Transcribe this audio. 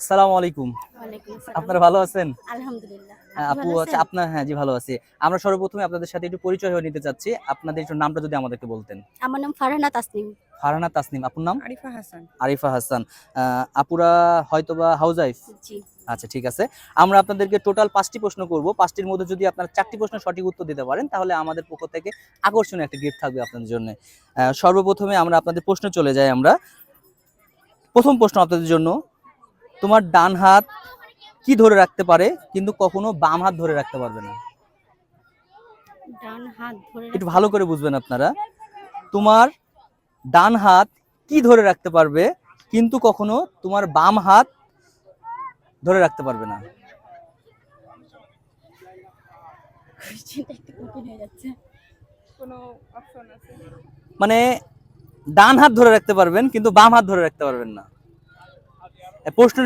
আসসালামু আলাইকুম। ওয়ালাইকুম আসসালাম। আপনারা ভালো আছেন? আলহামদুলিল্লাহ। আপনি আপু ভালো আচ্ছা আছেন? আপনার হ্যাঁ, জি ভালো আছি। আমরা সর্বপ্রথমে আপনাদের সাথে একটু পরিচয় হয়ে নিতে চাচ্ছি। আপনাদের একটু নামটা যদি আমাদেরকে বলতেন। আমার নাম ফারহানা তাসনিম। ফারহানা তাসনিম, আপুর নাম? আরিফা হাসান। আরিফা হাসান। আপুরা হয়তোবা হাউসওয়াইফ? জি। আচ্ছা ঠিক আছে। আমরা আপনাদেরকে টোটাল ৫ টি প্রশ্ন করব। ৫ টির মধ্যে যদি আপনারা ৪ টি প্রশ্নের সঠিক উত্তর দিতে পারেন তাহলে আমাদের পক্ষ থেকে আকর্ষণীয় একটা গিফট থাকবে আপনাদের জন্য। সর্বপ্রথমে আমরা আপনাদের প্রশ্নে চলে যাই আমরা। প্রথম প্রশ্ন আপনাদের জন্য, তোমার ডান হাত কি ধরে রাখতে পারে কিন্তু কখনো বাম হাত ধরে রাখতে পারবে না? ডান হাত ধরে একটু ভালো করে বুঝবেন আপনারা। তোমার ডান হাত কি ধরে রাখতে পারবে কিন্তু কখনো তোমার বাম হাত ধরে রাখতে পারবে না? কোশ্চেনটা একটু কঠিন হয়ে যাচ্ছে। কোনো অপশন আছে? মানে ডান হাত ধরে রাখতে পারবেন কিন্তু বাম হাত ধরে রাখতে পারবেন না। প্রশ্ন